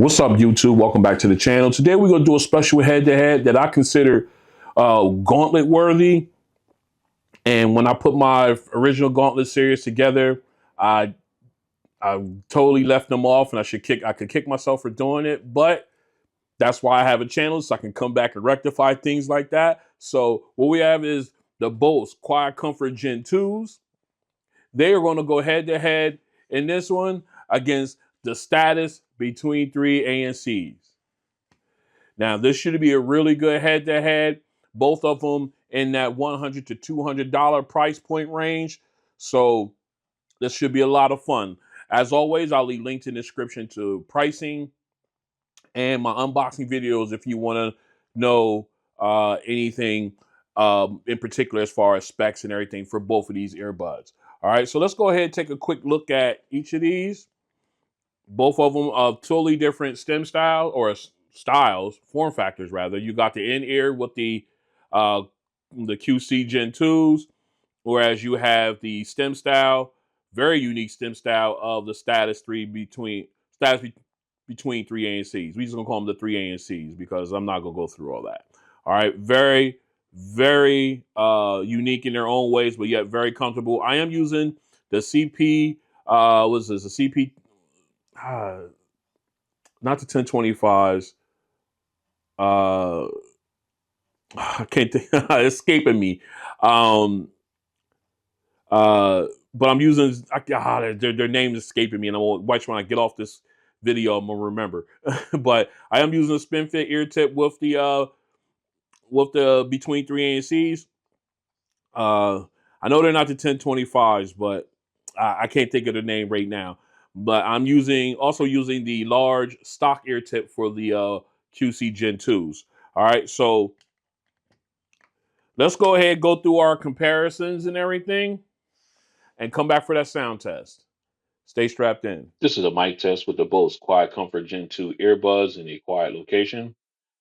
What's up, YouTube? Welcome back to the channel. Today we're going to do a special head-to-head that I consider gauntlet worthy. And when I put my original Gauntlet series together, I totally left them off, and I could kick myself for doing it. But that's why I have a channel, so I can come back and rectify things like that. So what we have is the Bose QuietComfort Gen 2s. They are going to go head-to-head in this one against the status between three ANCs. Now, this should be a really good head-to-head. Both of them in that $100 to $200 price point range. So this should be a lot of fun. As always, I'll leave links in the description to pricing and my unboxing videos if you want to know anything in particular as far as specs and everything for both of these earbuds. All right, so let's go ahead and take a quick look at each of these. Both of them are totally different stem style or styles, form factors rather. You got the in-ear with the QC Gen 2s, whereas you have the stem style, very unique stem style of the status between three ANCs. We just gonna call them the three ANCs because I'm not gonna go through all that. All right, very unique in their own ways, but yet very comfortable. I am using the CP. What's this? The CP. Not the 1025s. I can't think. It's escaping me. But I'm using. Their name is escaping me, and I'm gonna watch when I get off this video. I'm gonna remember. But I am using a spin fit ear tip with the between three ANCs. I know they're not the 1025s, but I can't think of the name right now. But I'm also using the large stock ear tip for the QC Gen 2s. All right, so let's go ahead and go through our comparisons and everything and come back for that sound test. Stay strapped in. This is a mic test with the Bose QuietComfort Gen 2 earbuds in a quiet location.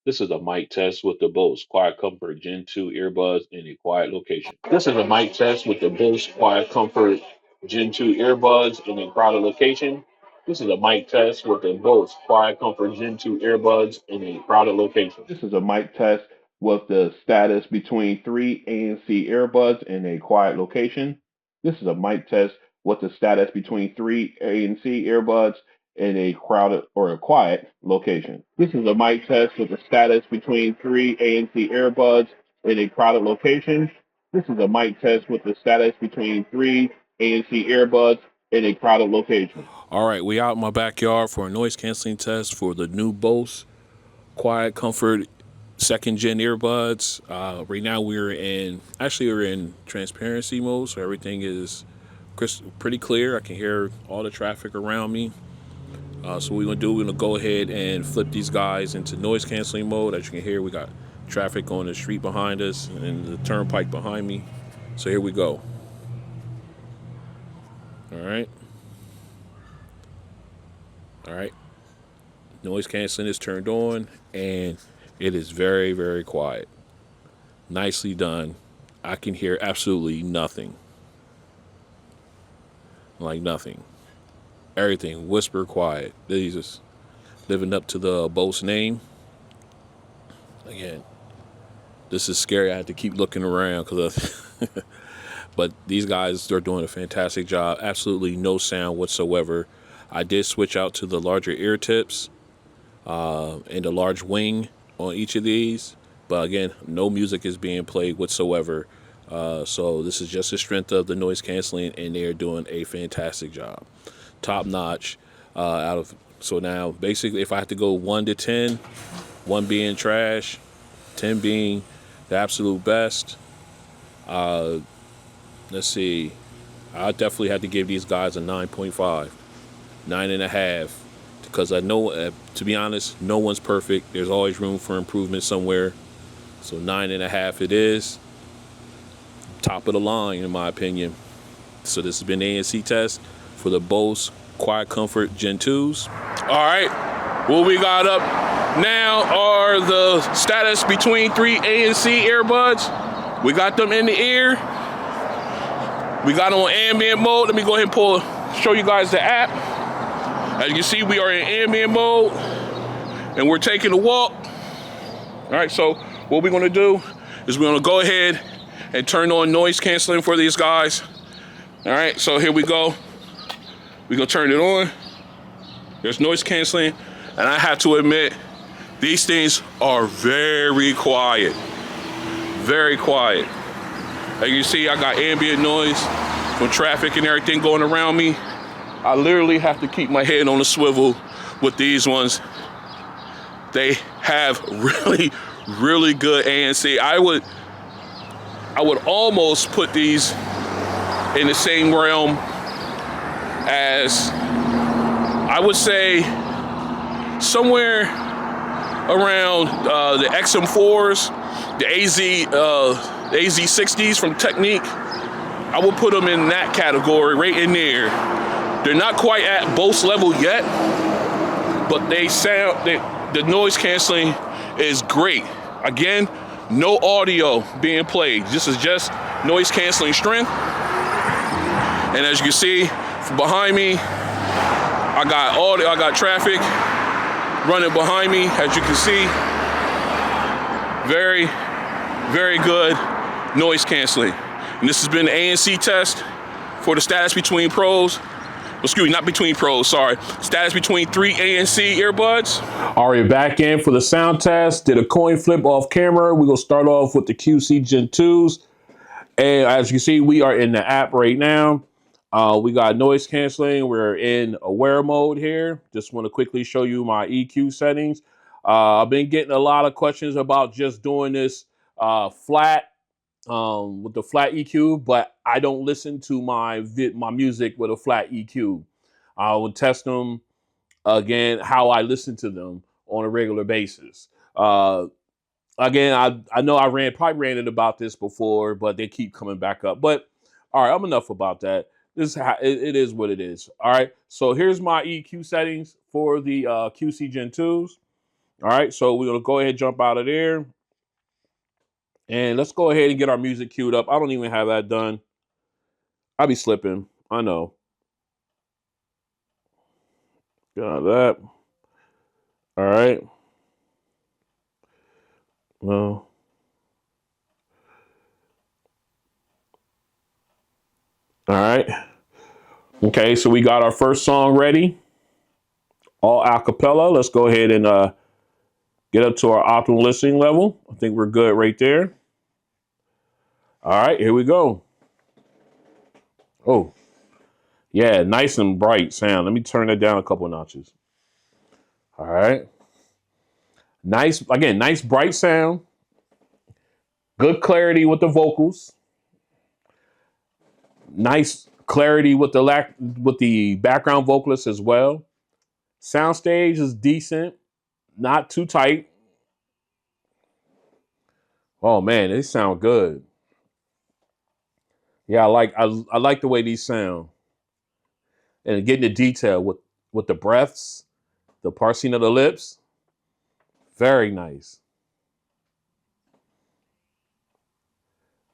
This is a mic test with the Bose QuietComfort Gen 2 earbuds in a quiet location. This is a mic test with the Bose QuietComfort Gen 2 earbuds in a crowded location. This is a mic test with the Bose QuietComfort Gen 2 earbuds in a crowded location. This is a mic test with the status between three ANC earbuds in a quiet location. This is a mic test with the status between three ANC earbuds in a crowded or a quiet location. This is a mic test with the status between three ANC earbuds in a crowded location. This is a mic test with the status between three ANC earbuds in a crowded location. All right, we out in my backyard for a noise canceling test for the new Bose QuietComfort 2nd Gen earbuds. Right now we're in transparency mode, so everything is pretty clear. I can hear all the traffic around me. So what we're gonna go ahead and flip these guys into noise canceling mode. As you can hear, we got traffic on the street behind us and the turnpike behind me. So here we go. All right. Noise canceling is turned on, and it is very quiet. Nicely done. I can hear absolutely nothing. Like nothing. Everything whisper quiet. These is living up to the Bose name. Again, this is scary. I had to keep looking around but these guys are doing a fantastic job. Absolutely no sound whatsoever. I did switch out to the larger ear tips and the large wing on each of these. But again, no music is being played whatsoever. So this is just the strength of the noise canceling, and they're doing a fantastic job. Top notch. So now, basically, if I have to go 1 to 10, 1 being trash, 10 being the absolute best, let's see. I definitely had to give these guys a 9.5. 9.5, because I know, to be honest, no one's perfect. There's always room for improvement somewhere. So 9.5 it is. Top of the line, in my opinion. So this has been ANC Test for the Bose QuietComfort Gen 2s. All right, what we got up now are the status between three ANC earbuds. We got them in the ear. We got them on ambient mode. Let me go ahead and show you guys the app. As you can see, we are in ambient mode. and we're taking a walk. All right, so what we're gonna do is we're gonna go ahead and turn on noise canceling for these guys. All right, so here we go. We're gonna turn it on. There's noise canceling, and I have to admit, these things are very quiet. Very quiet. As you see, I got ambient noise from traffic and everything going around me. I literally have to keep my head on the swivel with these ones. They have really, really good ANC. I would almost put these in the same realm as, I would say, somewhere around the XM4s, the AZ60s from Technique. I will put them in that category, right in there. They're not quite at Bose level yet, but the noise canceling is great. Again, no audio being played. This is just noise canceling strength. And as you can see, from behind me, I got traffic running behind me, as you can see. Very, very good noise canceling. And this has been the ANC test for the status between pros. Excuse me, not between pros, sorry. Status between 3 ANC earbuds. All right, back in for the sound test. Did a coin flip off camera. We're gonna start off with the QC Gen 2s. And as you see, we are in the app right now. We got noise canceling. We're in aware mode here. Just want to quickly show you my EQ settings. I've been getting a lot of questions about just doing this flat with the flat EQ, but I don't listen to my music with a flat EQ. I will test them again how I listen to them on a regular basis. Again, I know I probably ranted about this before, but they keep coming back up. But all right, I'm enough about that. This is how it is what it is. All right, so here's my EQ settings for the QC Gen 2s. All right, so we're gonna go ahead and jump out of there. And let's go ahead and get our music queued up. I don't even have that done. I'll be slipping. I know. Got that. All right. Well. All right. Okay, so we got our first song ready. All a cappella. Let's go ahead and get up to our optimal listening level. I think we're good right there. All right, here we go. Oh, yeah, nice and bright sound. Let me turn it down a couple of notches. All right. Nice, again, nice bright sound. Good clarity with the vocals. Nice clarity with the background vocalist as well. Soundstage is decent, not too tight. Oh man, they sound good. Yeah, I like the way these sound. And getting the detail with the breaths, the parsing of the lips. Very nice.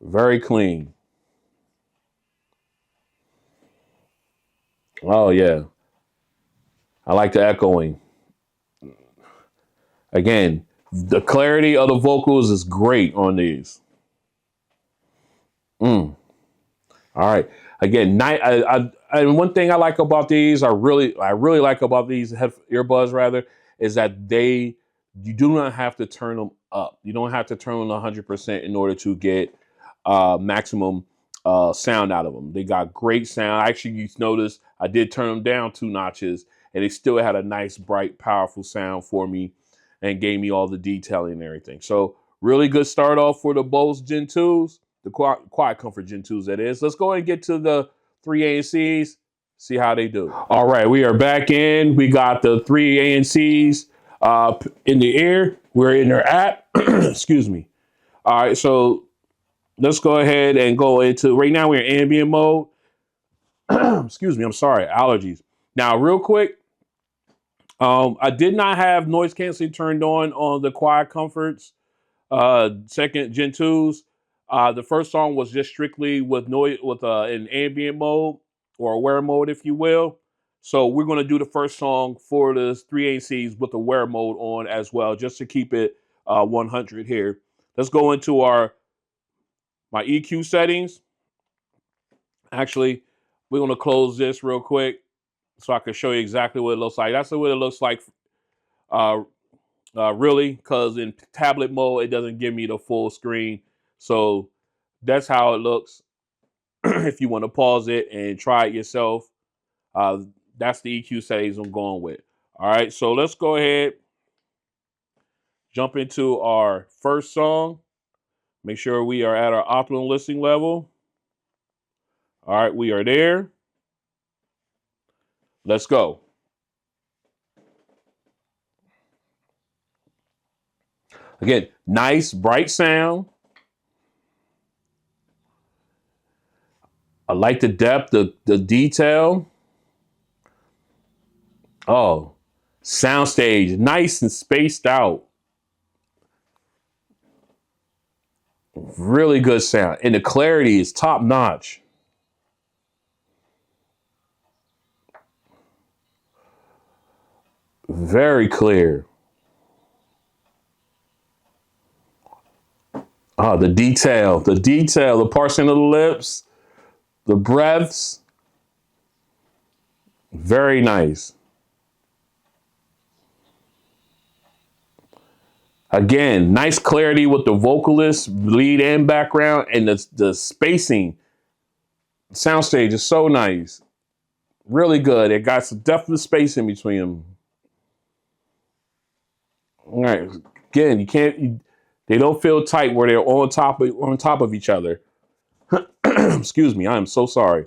Very clean. Oh yeah. I like the echoing. Again, the clarity of the vocals is great on these. All right. Again, and one thing I like about these, I really like about these earbuds rather, is that you do not have to turn them up. You don't have to turn them 100% in order to get maximum sound out of them. They got great sound. Actually, you notice I did turn them down 2 notches, and they still had a nice, bright, powerful sound for me, and gave me all the detailing and everything. So really good start off for the Bose Gen 2s. The QuietComfort Gen 2s, that is. Let's go ahead and get to the 3 ANCs, see how they do. All right, we are back in. We got the 3 ANCs in the air. We're in their app. Excuse me. All right, so let's go ahead and go into, right now we're in ambient mode. Excuse me, I'm sorry, allergies. Now, real quick, I did not have noise canceling turned on the QuietComforts second Gen 2s. The first song was just strictly with noise, with in ambient mode or aware mode, if you will. So we're going to do the first song for the 3ACs with the wear mode on as well, just to keep it 100 here. Let's go into my EQ settings. Actually, we're going to close this real quick so I can show you exactly what it looks like. That's what it looks like uh, really, because in tablet mode, it doesn't give me the full screen. So that's how it looks. If you want to pause it and try it yourself, uh, that's the EQ settings I'm going with. All right, so let's go ahead, jump into our first song. Make sure we are at our optimal listening level. All right, we are there. Let's go. Again, nice, bright sound. I like the depth, the detail. Oh, soundstage, nice and spaced out. Really good sound. And the clarity is top notch. Very clear. Oh, the detail, the parsing of the lips, the breaths. Very nice. Again, nice clarity with the vocalist, lead and background, and the spacing. Soundstage is so nice. Really good. It got some definite space in between them. All right. Again, they don't feel tight where they're on top of each other. Excuse me. I am so sorry.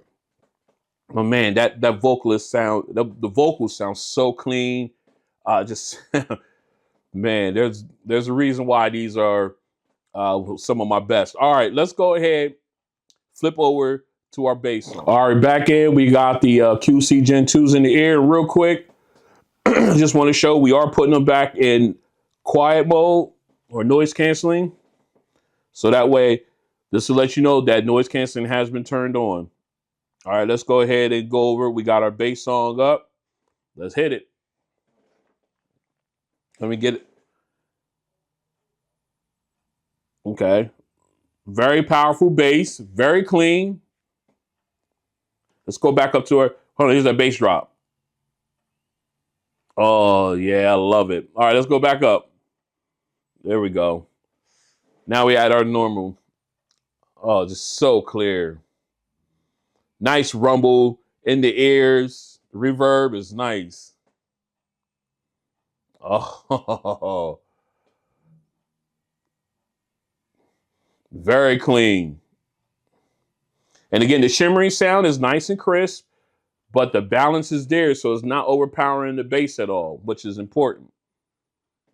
But man, that vocalist sound, the vocals sound so clean. Just man, there's a reason why these are some of my best. All right, let's go ahead, flip over to our bass song. All right, back in, we got the QC Gen 2s in the air real quick. Just want to show we are putting them back in quiet mode or noise canceling. So that way, this will let you know that noise canceling has been turned on. All right, let's go ahead and go over. We got our bass song up. Let's hit it. Let me get it. Okay. Very powerful bass, very clean. Let's go back up to her. Hold on, here's that bass drop. Oh, yeah, I love it. All right, let's go back up. There we go. Now we add our normal. Oh, just so clear. Nice rumble in the ears. The reverb is nice. Oh, very clean. And again, the shimmering sound is nice and crisp, but the balance is there, so it's not overpowering the bass at all, which is important.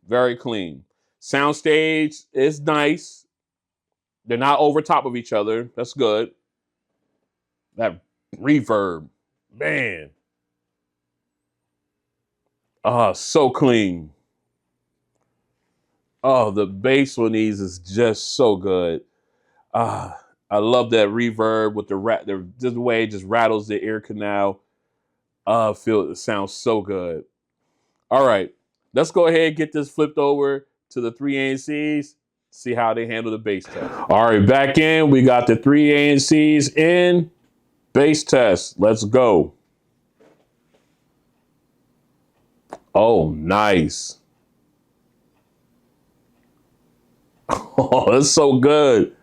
Very clean. Soundstage is nice. They're not over top of each other. That's good. That reverb, man. Oh, so clean. Oh, the bass on these is just so good. I love that reverb with the way it just rattles the ear canal. Feel it sounds so good. All right, let's go ahead and get this flipped over to the 3ANCs. See how they handle the bass test. All right, back in. We got the 3ANCs in bass test. Let's go. Oh, nice. Oh, that's so good.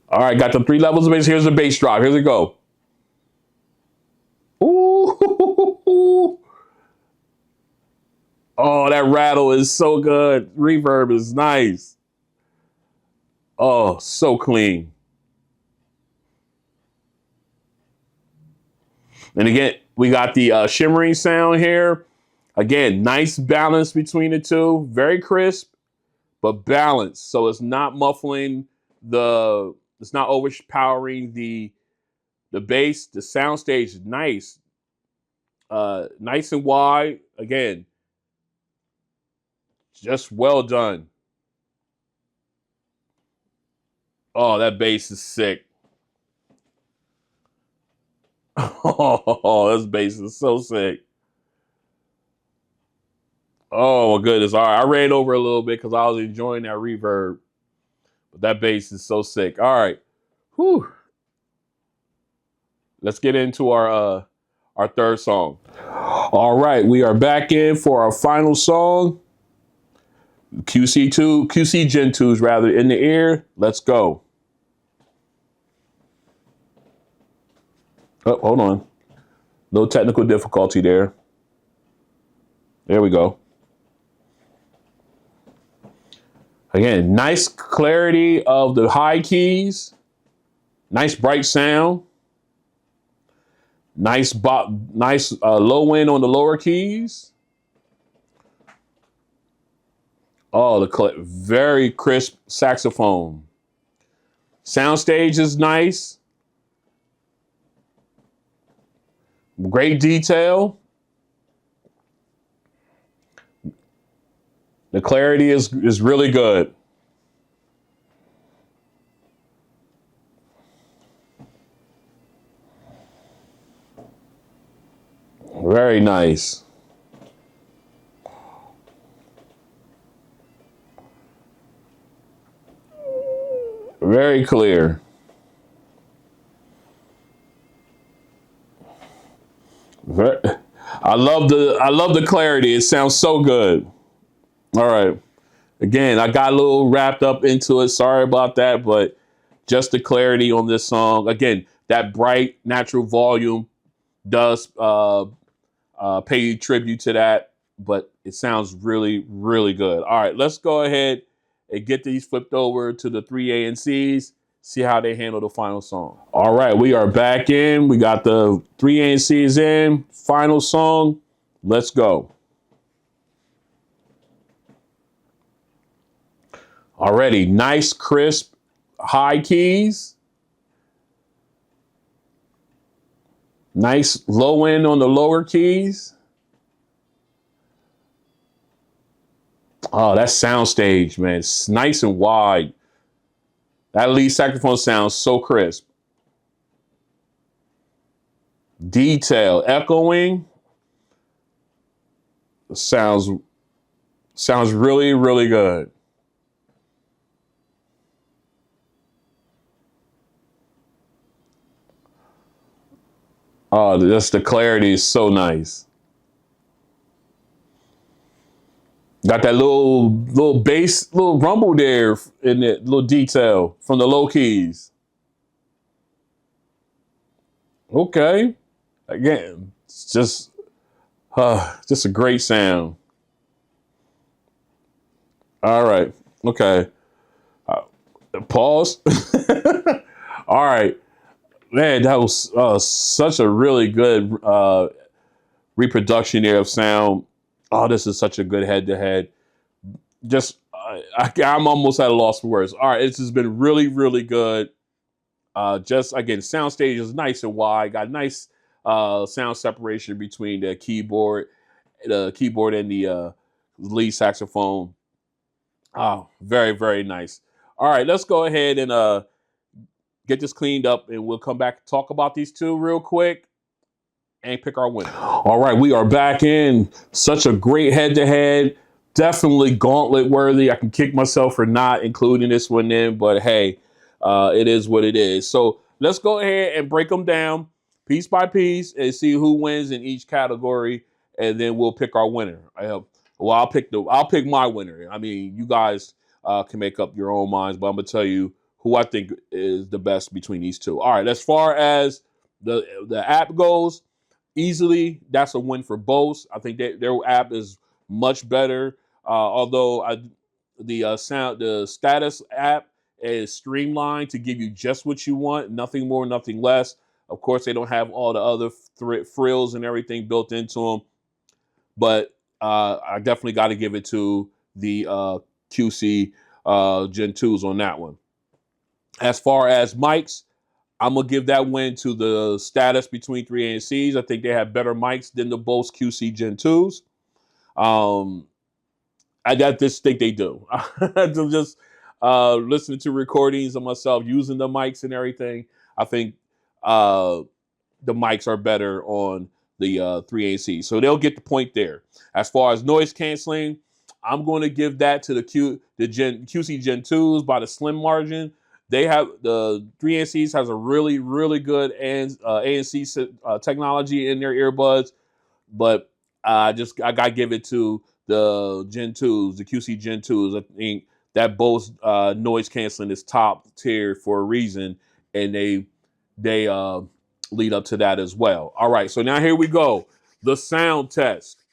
All right, got the 3 levels of bass. Here's the bass drop. Here we go. Ooh. Oh, that rattle is so good. Reverb is nice. Oh, so clean. And again, we got the shimmering sound here. Again, nice balance between the two. Very crisp, but balanced. So it's not muffling it's not overpowering the bass. The sound stage is nice. Nice and wide. Again, just well done. Oh, that bass is sick. Oh, this bass is so sick. Oh my goodness. All right. I ran over a little bit because I was enjoying that reverb. But that bass is so sick. All right. Whew. Let's get into our third song. All right, we are back in for our final song. QC Gen 2s rather in the ear. Let's go. Oh, hold on. No technical difficulty there. There we go. Again, nice clarity of the high keys. Nice bright sound. Nice low end on the lower keys. Oh, very crisp saxophone. Soundstage is nice. Great detail. The clarity is really good. Very nice. Very clear. I love the clarity. It sounds so good. All right. Again, I got a little wrapped up into it. Sorry about that, but just the clarity on this song. Again, that bright natural volume does pay tribute to that, but it sounds really, really good. All right, let's go ahead and get these flipped over to the 3ANCs, see how they handle the final song. All right, we are back in. We got the 3ANCs in. Final song. Let's go. Already, nice, crisp, high keys. Nice low end on the lower keys. Oh, that soundstage, man. It's nice and wide. That lead saxophone sounds so crisp. Detail, echoing. Sounds really, really good. Oh, just the clarity is so nice. Got that little bass, little rumble there in that little detail from the low keys. Okay. Again, it's just a great sound. All right. Okay. Pause. All right. Man, that was such a really good reproduction there of sound. Oh, this is such a good head-to-head. Just, I'm almost at a loss for words. All right, this has been really, really good. Just again, soundstage is nice and wide. Got nice sound separation between the keyboard and the lead saxophone. Oh, very, very nice. All right, let's go ahead and get this cleaned up, and we'll come back and talk about these two real quick and pick our winner. All right, we are back in. Such a great head-to-head. Definitely gauntlet worthy. I can kick myself for not including this one in, but hey, it is what it is. So let's go ahead and break them down piece by piece and see who wins in each category, and then we'll pick our winner. I'll pick my winner. I mean, you guys can make up your own minds, but I'm gonna tell you who I think is the best between these two. All right, as far as the app goes, easily that's a win for Bose. I think their app is much better. Although the status app is streamlined to give you just what you want, nothing more, nothing less. Of course, they don't have all the other frills and everything built into them, but I definitely got to give it to the QC Gen 2s on that one. As far as mics, I'm gonna give that win to the status between 3ANCs. I think they have better mics than the Bose QC Gen 2s. I just think they do. Just listening to recordings of myself using the mics and everything. I think the mics are better on the 3ANC. So they'll get the point there. As far as noise canceling, I'm going to give that to the QC Gen 2s by the slim margin. They have the 3ANCs has a really, really good ANC technology in their earbuds, but I gotta give it to the Gen 2s, the QC Gen 2s. I think that Bose noise canceling is top tier for a reason, and they lead up to that as well. All right, so now here we go. The sound test,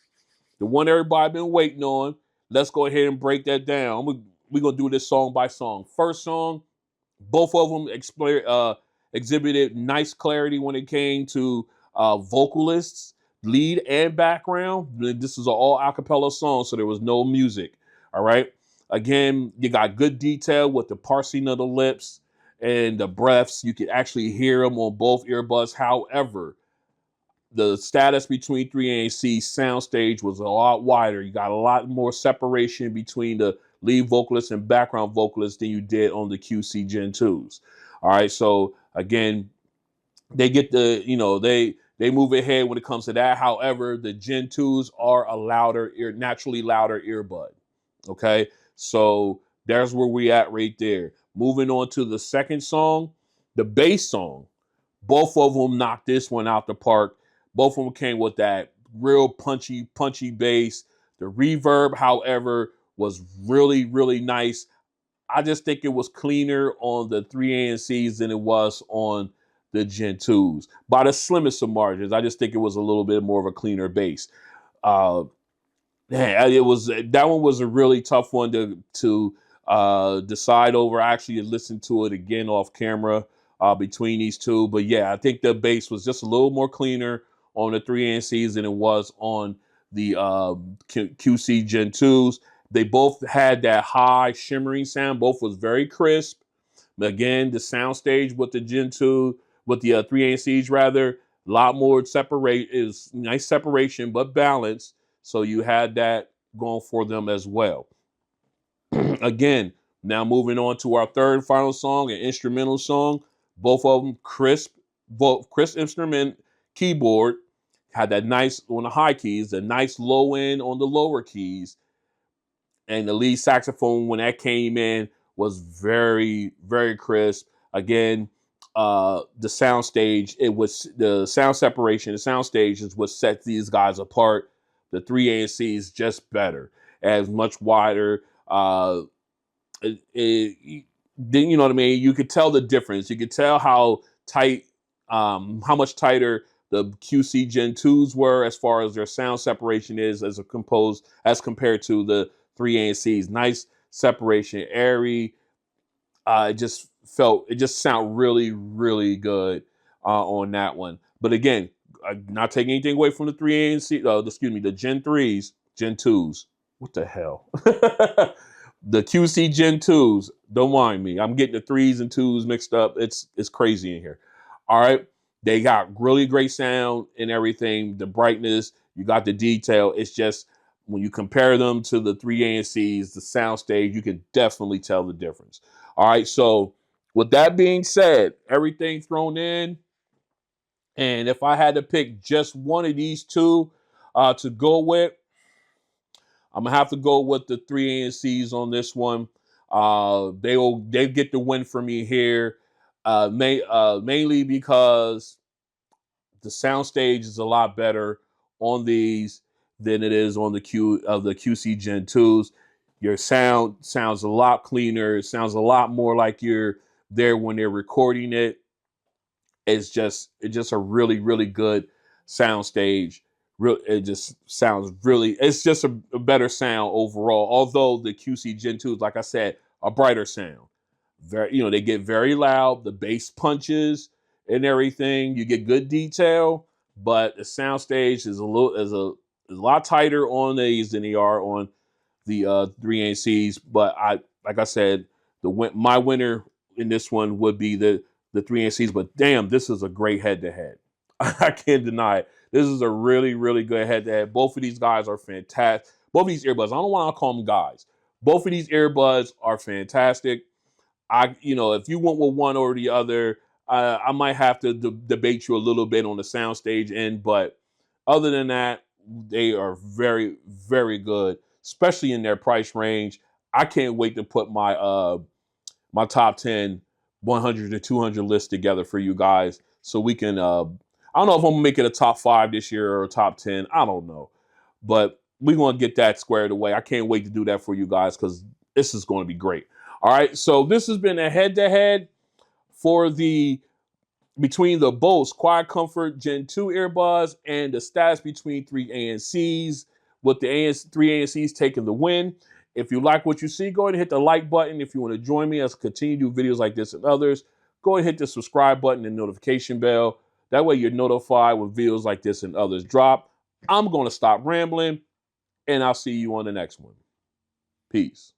the one everybody been waiting on. Let's go ahead and break that down. We're gonna do this song by song. First song, both of them exhibited nice clarity when it came to vocalists, lead and background. This is an all acapella song, so there was no music. All right. Again, you got good detail with the parsing of the lips and the breaths. You could actually hear them on both earbuds. However, the status between 3ANC soundstage was a lot wider. You got a lot more separation between the lead vocalist and background vocalist than you did on the QC Gen 2s. All right, so again, they get the, they move ahead when it comes to that. However, the Gen 2s are a naturally louder earbud. Okay, so there's where we at right there. Moving on to the second song, the bass song. Both of them knocked this one out the park. Both of them came with that real punchy bass. The reverb, however, was really, really nice. I just think it was cleaner on the 3ANCs than it was on the Gen 2s. By the slimmest of margins, I just think it was a little bit more of a cleaner bass. Uh, it was that one was a really tough one to decide over. I actually listened to it again off camera between these two, but yeah, I think the bass was just a little more cleaner on the 3ANCs than it was on the QC Gen 2s. They both had that high shimmering sound. Both was very crisp. Again, the sound stage with the Gen 2, with the 3ANCs rather, a lot more separate is nice separation, but balanced. So you had that going for them as well. Again, now moving on to our third final song, an instrumental song. Both of them crisp instrument keyboard. Had that nice on the high keys, the nice low end on the lower keys, and the lead saxophone when that came in was very, very crisp. Again, the sound stage, it was the sound separation, the sound stage is what sets these guys apart. The 3ANC is just better, as much wider. Then you know what I mean. You could tell the difference. You could tell how tight, how much tighter the QC Gen 2s were as far as their sound separation is as compared to the 3ANCs. Nice separation, airy. It just sound really, really good on that one. But again, not taking anything away from the 3ANC, the Gen 3s, Gen 2s. What the hell? The QC Gen 2s, don't mind me. I'm getting the 3s and 2s mixed up. It's crazy in here. All right. They got really great sound and everything. The brightness, you got the detail. It's just when you compare them to the 3ANCs, the sound stage, you can definitely tell the difference. All right. So with that being said, everything thrown in, and if I had to pick just one of these two to go with, I'm gonna have to go with the 3ANCs on this one. They get the win for me here, mainly because the soundstage is a lot better on these than it is on the QC Gen 2s. Your sound sounds a lot cleaner. It sounds a lot more like you're there when they're recording it. It's just a really, really good sound stage. It just sounds really, it's just a better sound overall. Although the QC Gen 2s, like I said, a brighter sound. They get very loud, the bass punches and everything. You get good detail, but the sound stage is a lot tighter on these than they are on the 3ANCs. But like I said, my winner in this one would be the 3ANCs. But damn, this is a great head to head. I can't deny it. This is a really, really good head to head. Both of these guys are fantastic. Both of these earbuds, I don't want to call them guys. Both of these earbuds are fantastic. If you went with one or the other, I might have to debate you a little bit on the soundstage end, but other than that, they are very, very good, especially in their price range. I can't wait to put my top 10 100 to 200 list together for you guys so we can I don't know if I'm gonna make it a top 5 this year or a top 10. I don't know, but we're gonna get that squared away. I can't wait to do that for you guys because this is going to be great. All right, so this has been a head-to-head for the between the Bose QuietComfort Gen 2 earbuds and the stats between 3ANCs, with the 3ANCs taking the win. If you like what you see, go ahead and hit the like button. If you want to join me as I continue to do videos like this and others, go ahead and hit the subscribe button and notification bell. That way you're notified when videos like this and others drop. I'm going to stop rambling, and I'll see you on the next one. Peace.